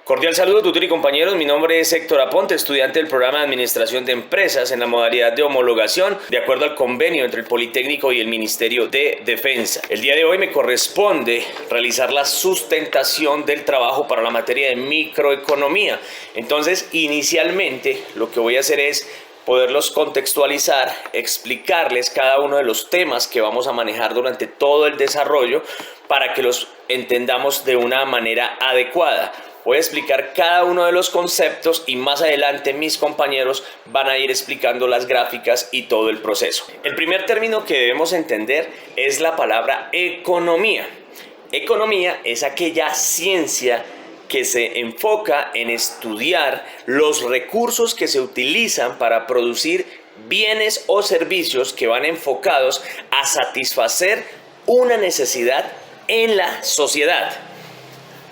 Cordial saludo, tutor y compañeros. Mi nombre es Héctor Aponte, estudiante del programa de Administración de Empresas en la modalidad de homologación, de acuerdo al convenio entre el Politécnico y el Ministerio de Defensa. El día de hoy me corresponde realizar la sustentación del trabajo para la materia de microeconomía. Entonces, inicialmente, lo que voy a hacer es poderlos contextualizar, explicarles cada uno de los temas que vamos a manejar durante todo el desarrollo para que los entendamos de una manera adecuada. Voy a explicar cada uno de los conceptos y más adelante mis compañeros van a ir explicando las gráficas y todo el proceso. El primer término que debemos entender es la palabra economía. Economía es aquella ciencia que se enfoca en estudiar los recursos que se utilizan para producir bienes o servicios que van enfocados a satisfacer una necesidad en la sociedad.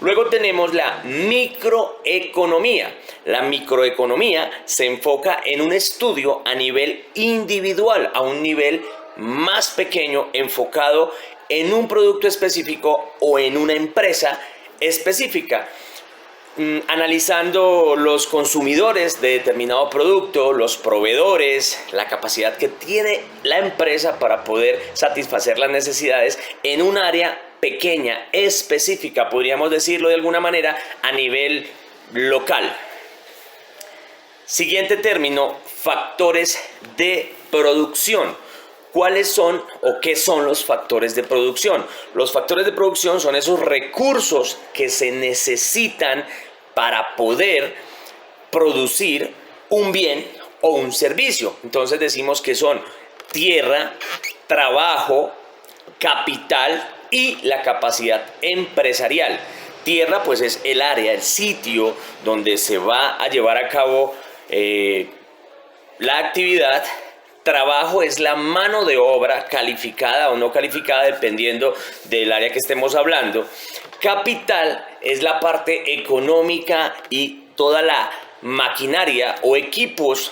Luego tenemos la microeconomía. La microeconomía se enfoca en un estudio a nivel individual, a un nivel más pequeño, enfocado en un producto específico o en una empresa específica, analizando los consumidores de determinado producto, los proveedores, la capacidad que tiene la empresa para poder satisfacer las necesidades en un área pequeña, específica, podríamos decirlo de alguna manera, a nivel local. Siguiente término, factores de producción. ¿Cuáles son o qué son los factores de producción? Los factores de producción son esos recursos que se necesitan para poder producir un bien o un servicio. Entonces decimos que son tierra, trabajo, capital y la capacidad empresarial. Tierra pues es el área, el sitio donde se va a llevar a cabo la actividad. Trabajo es la mano de obra calificada o no calificada dependiendo del área que estemos hablando. Capital es la parte económica y toda la maquinaria o equipos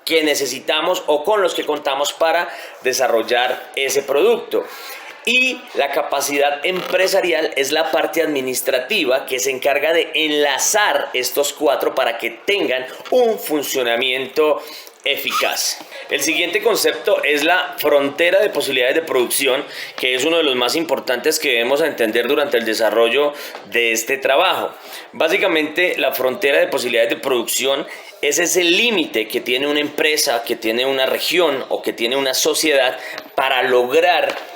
que necesitamos o con los que contamos para desarrollar ese producto. Y la capacidad empresarial es la parte administrativa que se encarga de enlazar estos cuatro para que tengan un funcionamiento eficaz. El siguiente concepto es la frontera de posibilidades de producción, que es uno de los más importantes que debemos entender durante el desarrollo de este trabajo. Básicamente, la frontera de posibilidades de producción es ese límite que tiene una empresa, que tiene una región o que tiene una sociedad para lograr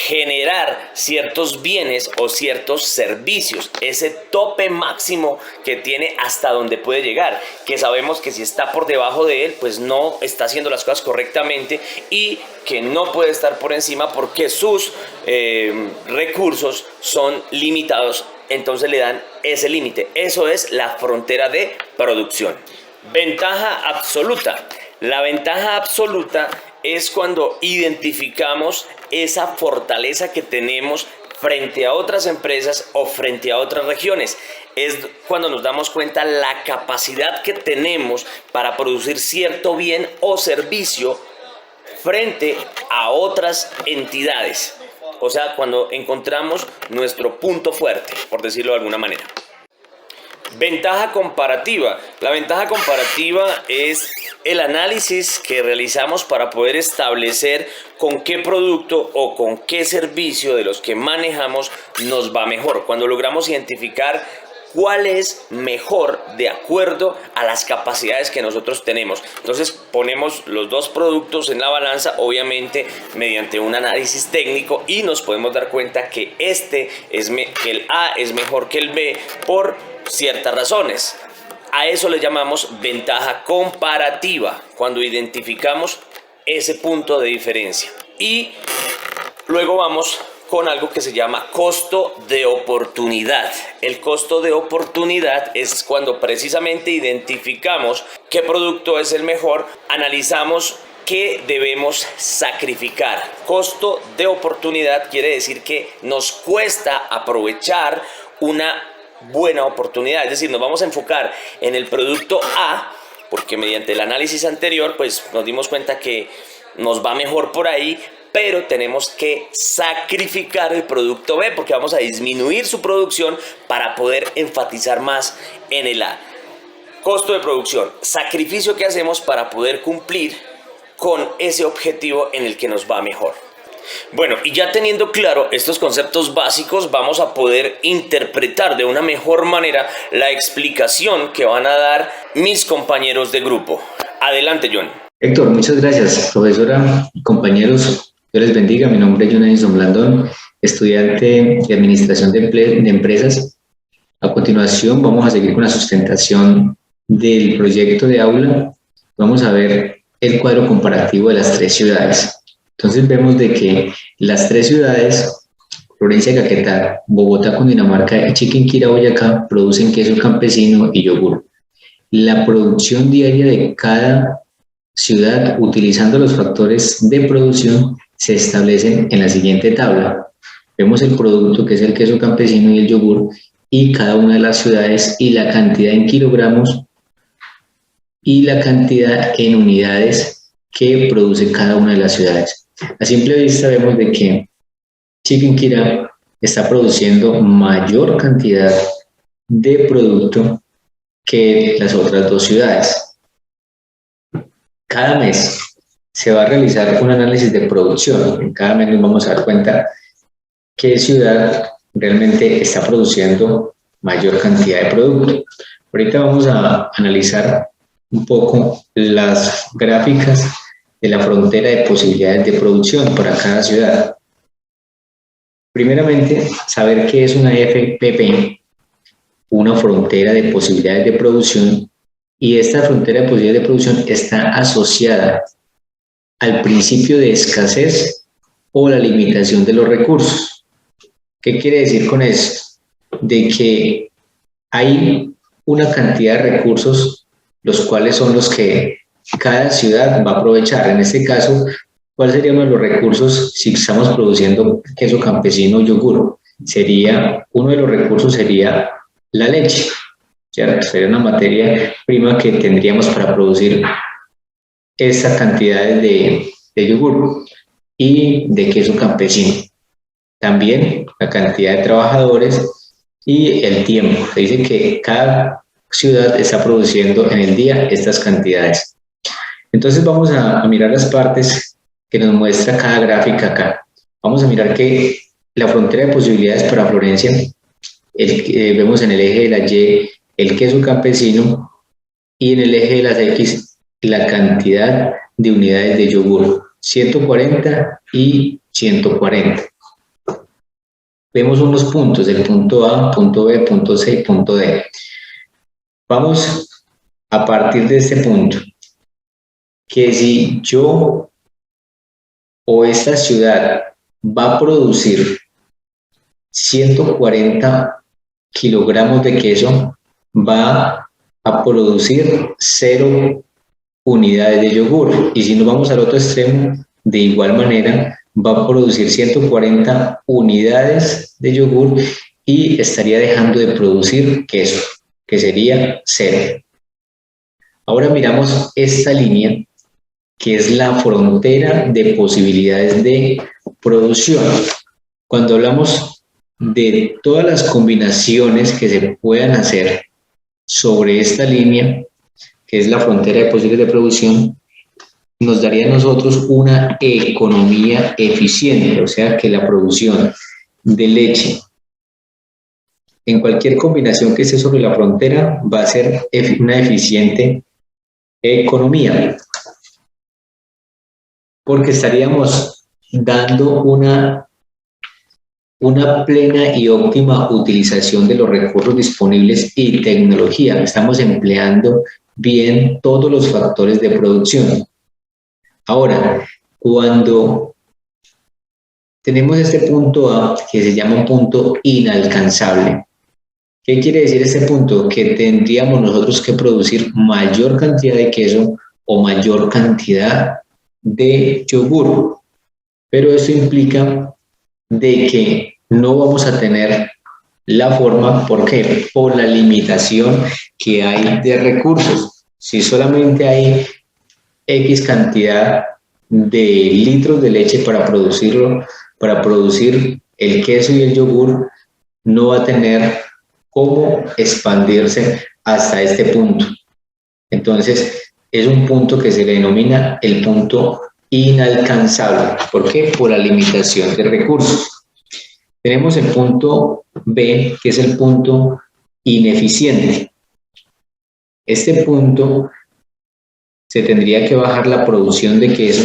generar ciertos bienes o ciertos servicios, ese tope máximo que tiene hasta donde puede llegar, que sabemos que si está por debajo de él pues no está haciendo las cosas correctamente y que no puede estar por encima porque sus recursos son limitados, entonces le dan ese límite. Eso es la frontera de producción. Ventaja absoluta. La ventaja absoluta es cuando identificamos esa fortaleza que tenemos frente a otras empresas o frente a otras regiones. Es cuando nos damos cuenta la capacidad que tenemos para producir cierto bien o servicio frente a otras entidades. O sea, cuando encontramos nuestro punto fuerte, por decirlo de alguna manera. Ventaja comparativa. La ventaja comparativa es el análisis que realizamos para poder establecer con qué producto o con qué servicio de los que manejamos nos va mejor. Cuando logramos identificar cuál es mejor de acuerdo a las capacidades que nosotros tenemos. Entonces ponemos los dos productos en la balanza, obviamente mediante un análisis técnico, y nos podemos dar cuenta que que el A es mejor que el B por ciertas razones. A eso le llamamos ventaja comparativa, cuando identificamos ese punto de diferencia. Y luego vamos con algo que se llama costo de oportunidad. El costo de oportunidad es cuando precisamente identificamos qué producto es el mejor, analizamos qué debemos sacrificar. Costo de oportunidad quiere decir que nos cuesta aprovechar una buena oportunidad, es decir, nos vamos a enfocar en el producto A porque mediante el análisis anterior pues nos dimos cuenta que nos va mejor por ahí, pero tenemos que sacrificar el producto B porque vamos a disminuir su producción para poder enfatizar más en el A. Costo de producción, sacrificio que hacemos para poder cumplir con ese objetivo en el que nos va mejor. Bueno, y ya teniendo claro estos conceptos básicos, vamos a poder interpretar de una mejor manera la explicación que van a dar mis compañeros de grupo. Adelante, John. Héctor, muchas gracias, profesora y compañeros. Dios les bendiga. Mi nombre es John Edison Blandón, estudiante de Administración de Empresas. A continuación, vamos a seguir con la sustentación del proyecto de aula. Vamos a ver el cuadro comparativo de las 3 ciudades. Entonces vemos de que las 3 ciudades, Florencia, Caquetá, Bogotá, Cundinamarca y Chiquinquirá, Boyacá, producen queso campesino y yogur. La producción diaria de cada ciudad, utilizando los factores de producción, se establecen en la siguiente tabla. Vemos el producto, que es el queso campesino y el yogur, y cada una de las ciudades y la cantidad en kilogramos y la cantidad en unidades que produce cada una de las ciudades. A simple vista vemos de que Chiquinquirá está produciendo mayor cantidad de producto que las otras 2 ciudades. Cada mes se va a realizar un análisis de producción. En cada mes nos vamos a dar cuenta qué ciudad realmente está produciendo mayor cantidad de producto. Ahorita vamos a analizar un poco las gráficas de la frontera de posibilidades de producción para cada ciudad. Primeramente, saber qué es una FPP, una frontera de posibilidades de producción, y esta frontera de posibilidades de producción está asociada al principio de escasez o la limitación de los recursos. ¿Qué quiere decir con eso? De que hay una cantidad de recursos, los cuales son los que cada ciudad va a aprovechar. En este caso, ¿cuál sería uno de los recursos si estamos produciendo queso campesino o yogur? Uno de los recursos sería la leche, ¿cierto? Sería una materia prima que tendríamos para producir esa cantidad de yogur y de queso campesino. También la cantidad de trabajadores y el tiempo. Se dice que cada ciudad está produciendo en el día estas cantidades. Entonces vamos a mirar las partes que nos muestra cada gráfica acá. Vamos a mirar que la frontera de posibilidades para Florencia, vemos en el eje de la Y el queso campesino y en el eje de las X la cantidad de unidades de yogur, 140 y 140. Vemos unos puntos, el punto A, punto B, punto C y punto D. Vamos a partir de este punto, que si yo o esta ciudad va a producir 140 kilogramos de queso, va a producir 0 unidades de yogur. Y si nos vamos al otro extremo, de igual manera, va a producir 140 unidades de yogur y estaría dejando de producir queso, que sería 0. Ahora miramos esta línea, que es la frontera de posibilidades de producción. Cuando hablamos de todas las combinaciones que se puedan hacer sobre esta línea, que es la frontera de posibilidades de producción, nos daría a nosotros una economía eficiente, o sea que la producción de leche en cualquier combinación que esté sobre la frontera va a ser una eficiente economía, porque estaríamos dando una plena y óptima utilización de los recursos disponibles y tecnología. Estamos empleando bien todos los factores de producción. Ahora, cuando tenemos este punto A, que se llama un punto inalcanzable, ¿qué quiere decir este punto? Que tendríamos nosotros que producir mayor cantidad de queso o mayor cantidad de yogur. Pero eso implica de que no vamos a tener la forma, ¿por qué? Por la limitación que hay de recursos. Si solamente hay X cantidad de litros de leche para producirlo, para producir el queso y el yogur, no va a tener cómo expandirse hasta este punto. Entonces, es un punto que se le denomina el punto inalcanzable. ¿Por qué? Por la limitación de recursos. Tenemos el punto B, que es el punto ineficiente. Este punto se tendría que bajar la producción de queso,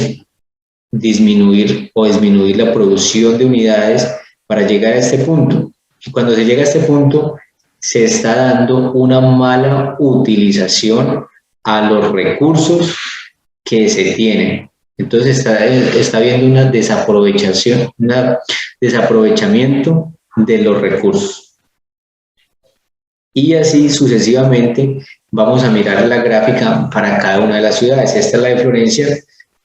disminuir la producción de unidades para llegar a este punto. Y cuando se llega a este punto, se está dando una mala utilización a los recursos que se tienen. Entonces está habiendo un desaprovechamiento de los recursos. Y así sucesivamente vamos a mirar la gráfica para cada una de las ciudades. Esta es la de Florencia,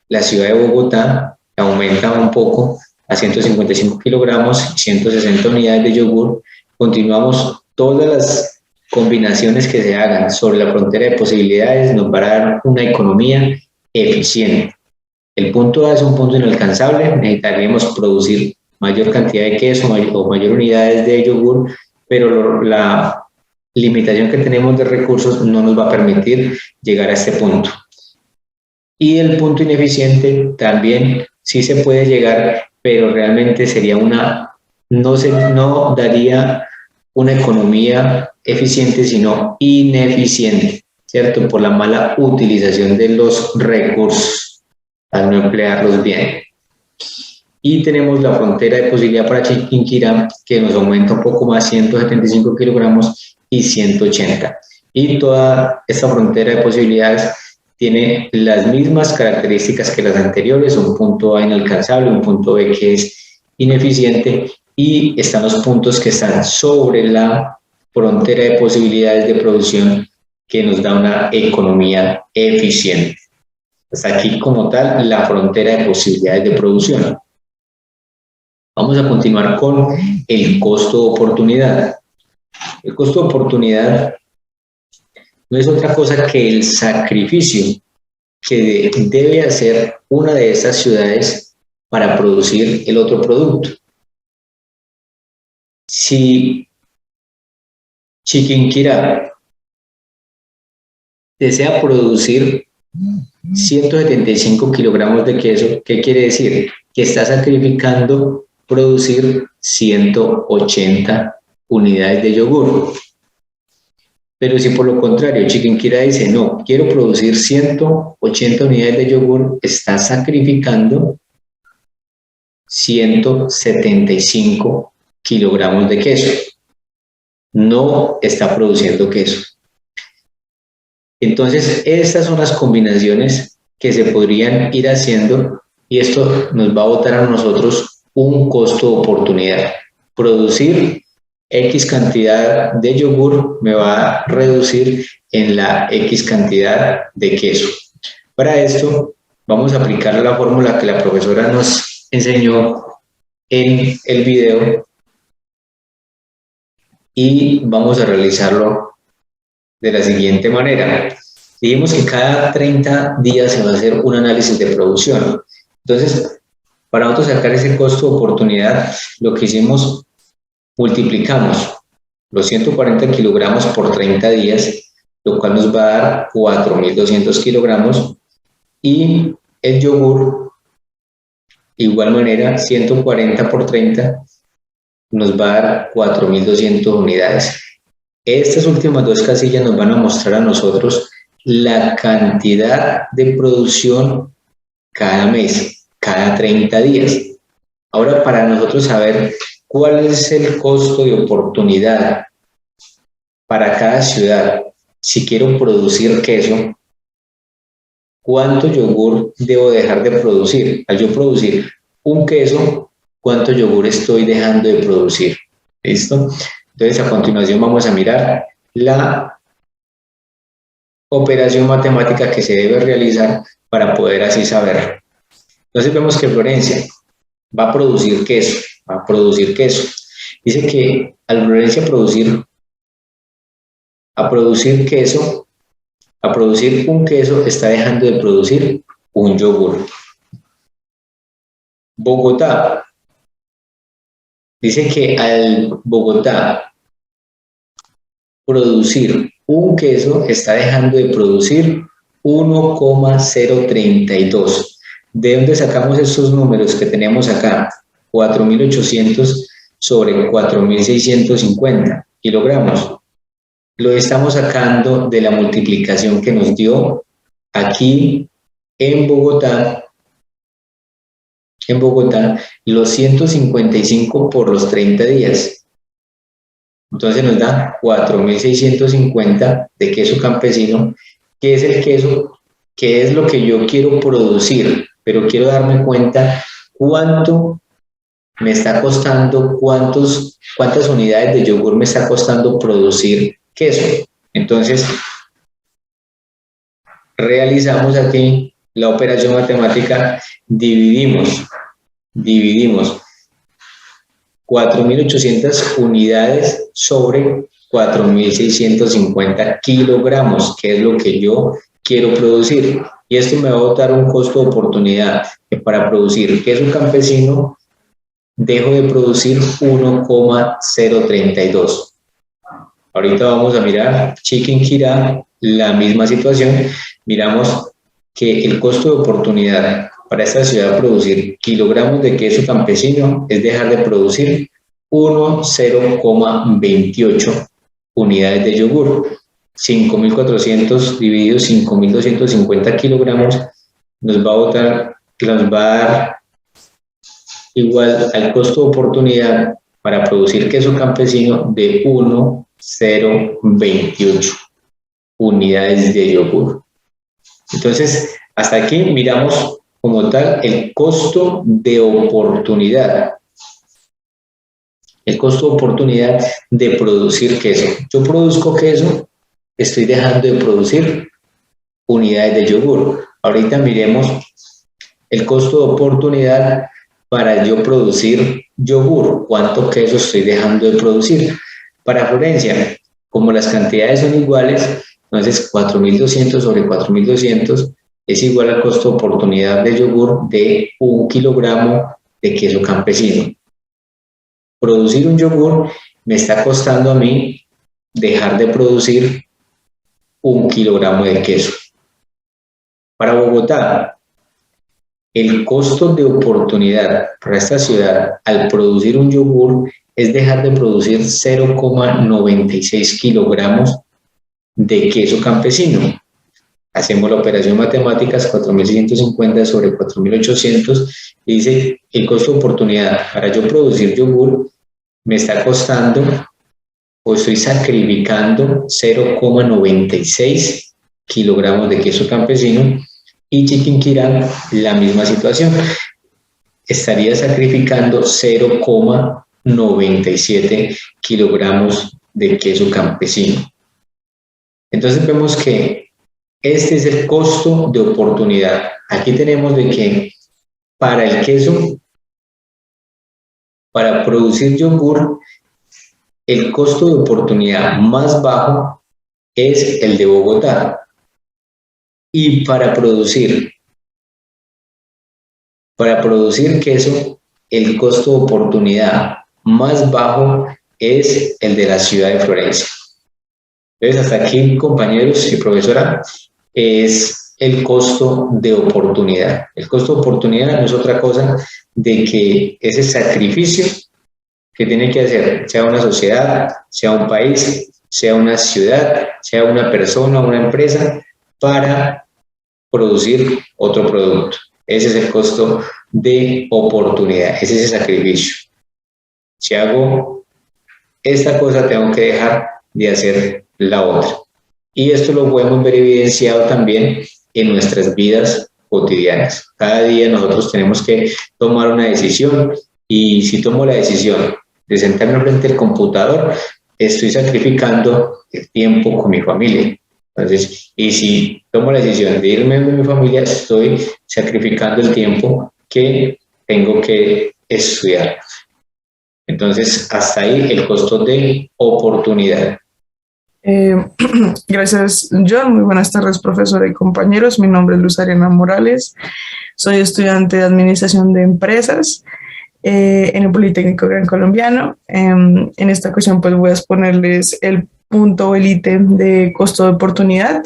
la ciudad de Bogotá aumenta un poco a 155 kilogramos, 160 unidades de yogur. Continuamos todas las combinaciones que se hagan sobre la frontera de posibilidades, nos va a dar una economía eficiente. El punto A es un punto inalcanzable, necesitaríamos producir mayor cantidad de queso o mayor unidades de yogur, pero la limitación que tenemos de recursos no nos va a permitir llegar a este punto. Y el punto ineficiente también sí se puede llegar, pero realmente sería no daría una economía eficiente, sino ineficiente, ¿cierto? Por la mala utilización de los recursos al no emplearlos bien. Y tenemos la frontera de posibilidad para Chiquinquirá, que nos aumenta un poco más, 175 kilogramos y 180. Y toda esta frontera de posibilidades tiene las mismas características que las anteriores, un punto A inalcanzable, un punto B que es ineficiente, y están los puntos que están sobre la frontera de posibilidades de producción que nos da una economía eficiente. Hasta aquí como tal la frontera de posibilidades de producción. Vamos a continuar con el costo de oportunidad. El costo de oportunidad no es otra cosa que el sacrificio que debe hacer una de estas ciudades para producir el otro producto. Si Chiquinquirá desea producir 175 kilogramos de queso, ¿qué quiere decir? Que está sacrificando producir 180 unidades de yogur. Pero si por lo contrario Chiquinquirá dice, no, quiero producir 180 unidades de yogur, está sacrificando 175 kilogramos de queso. No está produciendo queso. Entonces, estas son las combinaciones que se podrían ir haciendo y esto nos va a botar a nosotros un costo de oportunidad. Producir X cantidad de yogur me va a reducir en la X cantidad de queso. Para esto vamos a aplicar la fórmula que la profesora nos enseñó en el video y vamos a realizarlo de la siguiente manera. Dijimos que cada 30 días se va a hacer un análisis de producción. Entonces, para nosotros sacar ese costo de oportunidad, lo que hicimos, multiplicamos los 140 kilogramos por 30 días, lo cual nos va a dar 4.200 kilogramos, y el yogur, igual manera, 140 por 30, nos va a dar 4.200 unidades. Estas últimas dos casillas nos van a mostrar a nosotros la cantidad de producción cada mes, cada 30 días. Ahora, para nosotros saber cuál es el costo de oportunidad para cada ciudad, si quiero producir queso, ¿cuánto yogur debo dejar de producir? Al yo producir un queso, ¿cuánto yogur estoy dejando de producir? ¿Listo? Entonces, a continuación vamos a mirar la operación matemática que se debe realizar para poder así saber. Entonces vemos que Florencia va a producir queso, Dice que al Florencia producir un queso, está dejando de producir un yogur. Bogotá. Dice que al Bogotá producir un queso está dejando de producir 1,032. ¿De dónde sacamos estos números que tenemos acá? 4.800 sobre 4.650 kilogramos. Lo estamos sacando de la multiplicación que nos dio aquí en Bogotá, los 155 por los 30 días. Entonces nos da 4.650 de queso campesino, que es el queso, que es lo que yo quiero producir, pero quiero darme cuenta cuánto me está costando, cuántas unidades de yogur me está costando producir queso. Entonces, realizamos aquí la operación matemática, dividimos 4.800 unidades sobre 4.650 kilogramos, que es lo que yo quiero producir. Y esto me va a dar un costo de oportunidad, que para producir queso campesino dejo de producir 1,032. Ahorita vamos a mirar Chiquinquirá, la misma situación. Miramos que el costo de oportunidad para esta ciudad producir kilogramos de queso campesino es dejar de producir 0,28 unidades de yogur. 5.400 dividido 5.250 kilogramos nos va a dar igual al costo de oportunidad para producir queso campesino de 1,028 unidades de yogur. Entonces, hasta aquí miramos como tal el costo de oportunidad. El costo de oportunidad de producir queso. Yo produzco queso, estoy dejando de producir unidades de yogur. Ahorita miremos el costo de oportunidad para yo producir yogur. ¿Cuánto queso estoy dejando de producir? Para Florencia, como las cantidades son iguales, entonces 4.200 sobre 4.200 es igual al costo de oportunidad de yogur de 1 kilogramo de queso campesino. Producir un yogur me está costando a mí dejar de producir 1 kilogramo de queso. Para Bogotá, el costo de oportunidad para esta ciudad al producir un yogur es dejar de producir 0,96 kilogramos de queso campesino. Hacemos la operación matemáticas, 4.650 sobre 4.800, y dice el costo de oportunidad para yo producir yogur me está costando o estoy sacrificando 0,96 kilogramos de queso campesino. Y Chiquinquirá, la misma situación, estaría sacrificando 0,97 kilogramos de queso campesino. Entonces vemos que este es el costo de oportunidad. Aquí tenemos de que para el queso, para producir yogur, el costo de oportunidad más bajo es el de Bogotá. Y para producir queso, el costo de oportunidad más bajo es el de la ciudad de Florencia. Entonces, hasta aquí, compañeros y profesora, es el costo de oportunidad. El costo de oportunidad no es otra cosa de que ese sacrificio que tiene que hacer, sea una sociedad, sea un país, sea una ciudad, sea una persona, una empresa, para producir otro producto. Ese es el costo de oportunidad, ese es el sacrificio. Si hago esta cosa, tengo que dejar de hacer la otra. Y esto lo podemos ver evidenciado también en nuestras vidas cotidianas. Cada día nosotros tenemos que tomar una decisión, y si tomo la decisión de sentarme frente al computador, estoy sacrificando el tiempo con mi familia. Entonces, y si tomo la decisión de irme de mi familia, estoy sacrificando el tiempo que tengo que estudiar. Entonces, hasta ahí el costo de oportunidad. Eh, Gracias, John. Muy buenas tardes, profesora y compañeros. Mi nombre es Luz Ariana Morales. Soy estudiante de Administración de Empresas en el Politécnico Gran Colombiano. En esta ocasión, pues voy a exponerles el punto o el ítem de costo de oportunidad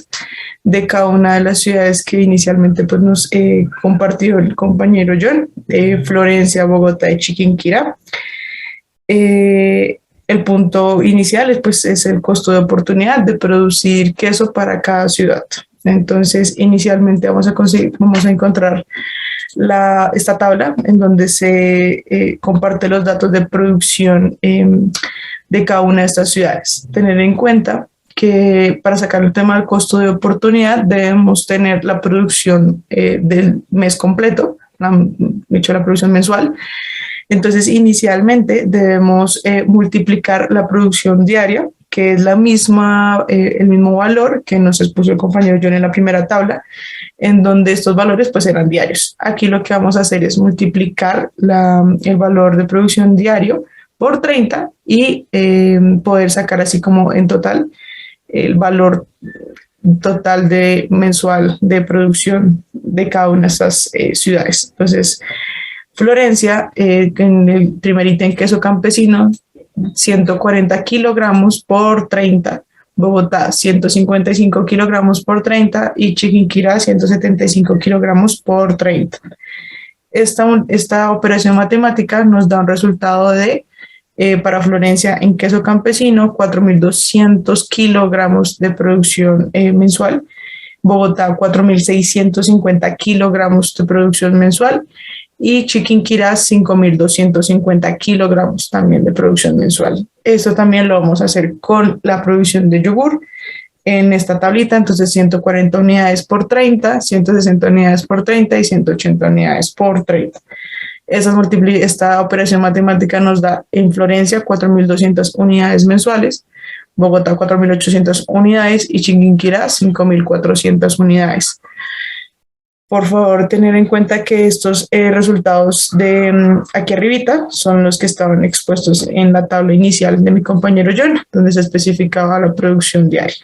de cada una de las ciudades que inicialmente pues, nos compartió el compañero John, Florencia, Bogotá y Chiquinquirá. El punto inicial pues, es el costo de oportunidad de producir queso para cada ciudad. Entonces, inicialmente vamos a encontrar esta tabla en donde se comparte los datos de producción de cada una de estas ciudades. Tener en cuenta que para sacar el tema del costo de oportunidad debemos tener la producción del mes completo, la producción mensual. Entonces, inicialmente debemos multiplicar la producción diaria, que es el mismo valor que nos expuso el compañero John en la primera tabla, en donde estos valores pues eran diarios. Aquí lo que vamos a hacer es multiplicar el valor de producción diario por 30 y poder sacar así como en total el valor total de mensual de producción de cada una de estas ciudades. Entonces, Florencia, en el primer ítem queso campesino, 140 kilogramos por 30. Bogotá, 155 kilogramos por 30 y Chiquinquirá, 175 kilogramos por 30. Esta operación matemática nos da un resultado de, para Florencia, en queso campesino, 4.200 kilogramos de producción mensual. Bogotá, 4.650 kilogramos de producción mensual y Chiquinquirá 5.250 kilogramos también de producción mensual. Esto también lo vamos a hacer con la producción de yogur en esta tablita, entonces 140 unidades por 30, 160 unidades por 30 y 180 unidades por 30. Esta operación matemática nos da en Florencia 4.200 unidades mensuales, Bogotá 4.800 unidades y Chiquinquirá 5.400 unidades. Por favor, tener en cuenta que estos resultados de aquí arribita son los que estaban expuestos en la tabla inicial de mi compañero John, donde se especificaba la producción diaria.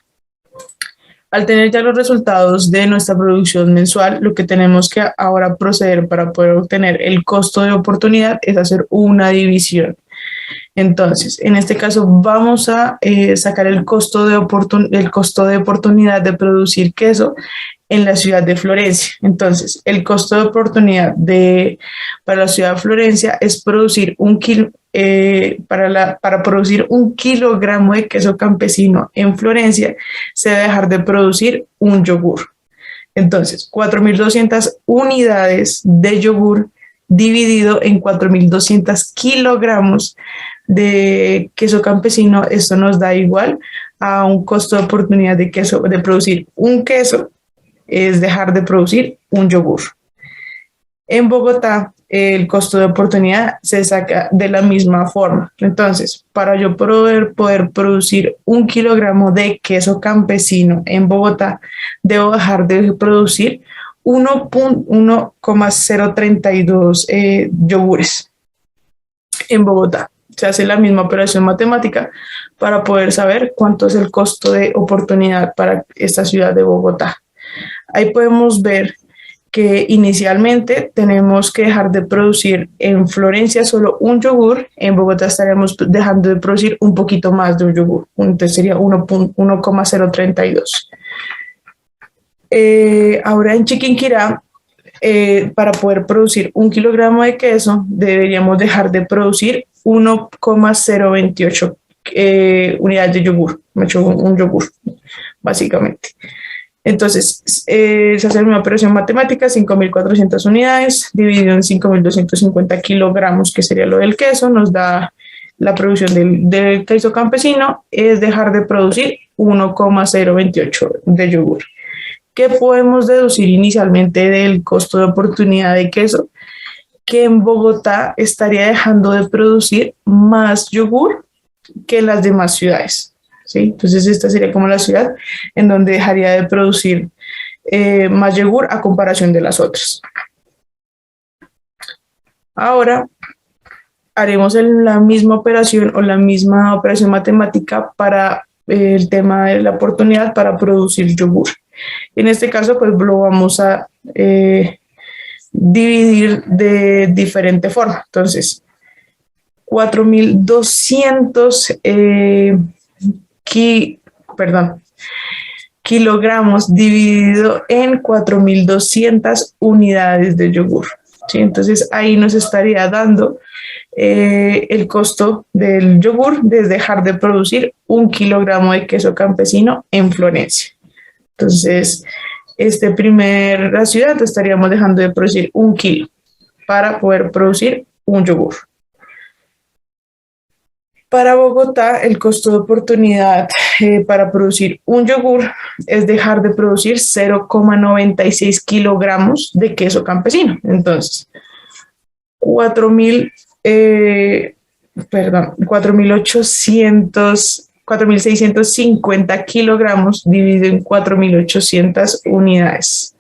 Al tener ya los resultados de nuestra producción mensual, lo que tenemos que ahora proceder para poder obtener el costo de oportunidad es hacer una división. Entonces, en este caso vamos a sacar el costo de oportunidad de producir queso en la ciudad de Florencia. Entonces, el costo de oportunidad para la ciudad de Florencia es producir para producir 1 kilogramo de queso campesino en Florencia, se debe dejar de producir un yogur. Entonces, 4.200 unidades de yogur dividido en 4.200 kilogramos de queso campesino, esto nos da igual a un costo de oportunidad de producir un queso, es dejar de producir un yogur. En Bogotá, el costo de oportunidad se saca de la misma forma. Entonces, para yo poder producir 1 kilogramo de queso campesino en Bogotá, debo dejar de producir 1,032 yogures en Bogotá. Se hace la misma operación matemática para poder saber cuánto es el costo de oportunidad para esta ciudad de Bogotá. Ahí podemos ver que inicialmente tenemos que dejar de producir en Florencia solo un yogur, en Bogotá estaríamos dejando de producir un poquito más de un yogur, entonces sería 1,032. Ahora en Chiquinquirá, para poder producir 1 kilogramo de queso, deberíamos dejar de producir 1,028 unidades de yogur, un yogur, básicamente. Entonces, se hace una operación matemática, 5.400 unidades, dividido en 5.250 kilogramos, que sería lo del queso, nos da la producción del queso campesino, es dejar de producir 1,028 de yogur. ¿Qué podemos deducir inicialmente del costo de oportunidad de queso? Que en Bogotá estaría dejando de producir más yogur que las demás ciudades. ¿Sí? Entonces esta sería como la ciudad en donde dejaría de producir más yogur a comparación de las otras. Ahora haremos la misma operación o la misma operación matemática para el tema de la oportunidad para producir yogur. En este caso, pues lo vamos a dividir de diferente forma. Entonces, 4.200 kilogramos dividido en 4.200 unidades de yogur. ¿Sí? Entonces, ahí nos estaría dando el costo del yogur de dejar de producir 1 kilogramo de queso campesino en Florencia. Entonces, la ciudad estaríamos dejando de producir 1 kilo para poder producir un yogur. Para Bogotá, el costo de oportunidad para producir un yogur es dejar de producir 0,96 kilogramos de queso campesino. Entonces, 4.650 kilogramos dividido en 4.800 unidades.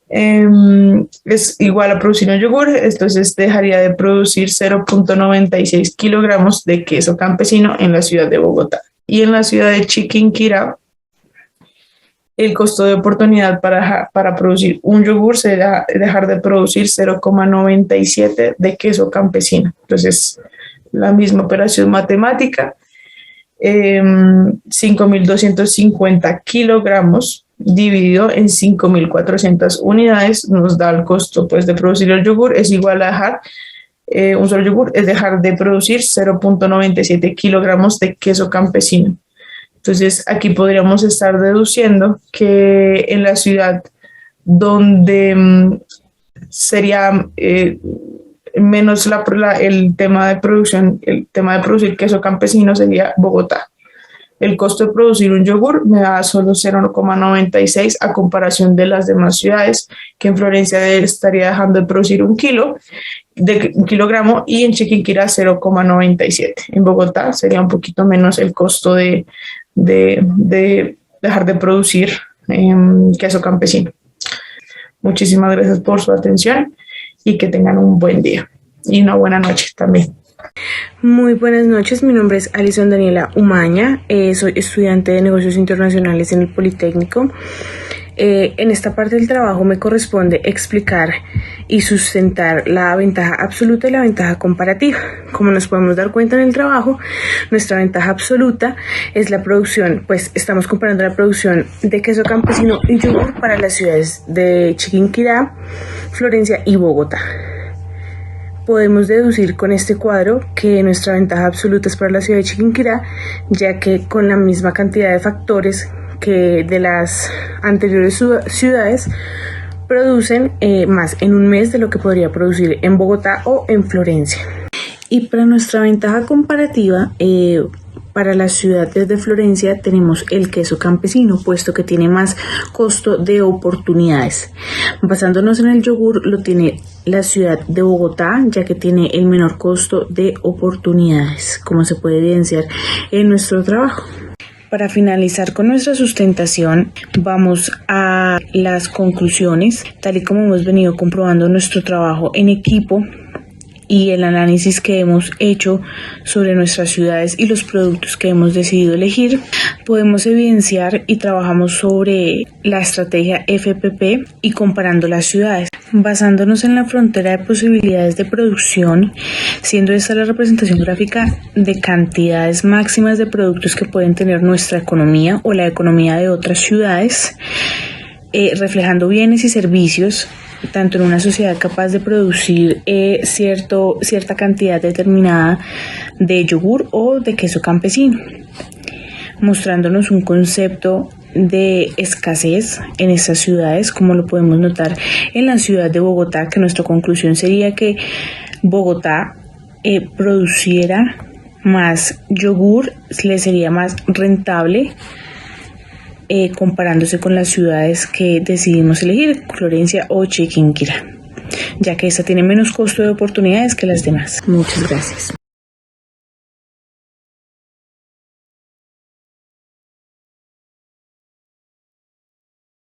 Es igual a producir un yogur, entonces dejaría de producir 0,96 kilogramos de queso campesino en la ciudad de Bogotá. Y en la ciudad de Chiquinquirá, el costo de oportunidad para producir un yogur será dejar de producir 0,97 de queso campesino. Entonces, la misma operación matemática, 5.250 kilogramos dividido en 5.400 unidades nos da el costo pues, de producir el yogur, es igual a dejar un solo yogur, es dejar de producir 0,97 kilogramos de queso campesino. Entonces, aquí podríamos estar deduciendo que en la ciudad donde sería menos el tema de producción, el tema de producir queso campesino sería Bogotá. El costo de producir un yogur me da solo 0,96 a comparación de las demás ciudades, que en Florencia estaría dejando de producir 1 kilogramo y en Chiquinquirá 0,97. En Bogotá sería un poquito menos el costo de dejar de producir queso campesino. Muchísimas gracias por su atención y que tengan un buen día y una buena noche también. Muy buenas noches, mi nombre es Alison Daniela Umaña, soy estudiante de negocios internacionales en el Politécnico. En esta parte del trabajo me corresponde explicar y sustentar la ventaja absoluta y la ventaja comparativa. Como nos podemos dar cuenta en el trabajo, nuestra ventaja absoluta es la producción, pues estamos comparando la producción de queso campesino y yogur para las ciudades de Chiquinquirá, Florencia y Bogotá. Podemos deducir con este cuadro que nuestra ventaja absoluta es para la ciudad de Chiquinquirá, ya que con la misma cantidad de factores que de las anteriores ciudades producen más en un mes de lo que podría producir en Bogotá o en Florencia. Y para nuestra ventaja comparativa, para las ciudades de Florencia tenemos el queso campesino, puesto que tiene más costo de oportunidades. Basándonos en el yogur, lo tiene la ciudad de Bogotá, ya que tiene el menor costo de oportunidades, como se puede evidenciar en nuestro trabajo. Para finalizar con nuestra sustentación, vamos a las conclusiones, tal y como hemos venido comprobando nuestro trabajo en equipo y el análisis que hemos hecho sobre nuestras ciudades y los productos que hemos decidido elegir. Podemos evidenciar y trabajamos sobre la estrategia FPP y comparando las ciudades, basándonos en la frontera de posibilidades de producción, siendo esta la representación gráfica de cantidades máximas de productos que pueden tener nuestra economía o la economía de otras ciudades, reflejando bienes y servicios tanto en una sociedad capaz de producir cierta cantidad determinada de yogur o de queso campesino, mostrándonos un concepto de escasez en estas ciudades, como lo podemos notar en la ciudad de Bogotá, que nuestra conclusión sería que Bogotá produciera más yogur, le sería más rentable comparándose con las ciudades que decidimos elegir, Florencia o Chiquinquirá, ya que esta tiene menos costo de oportunidades que las demás. Muchas gracias.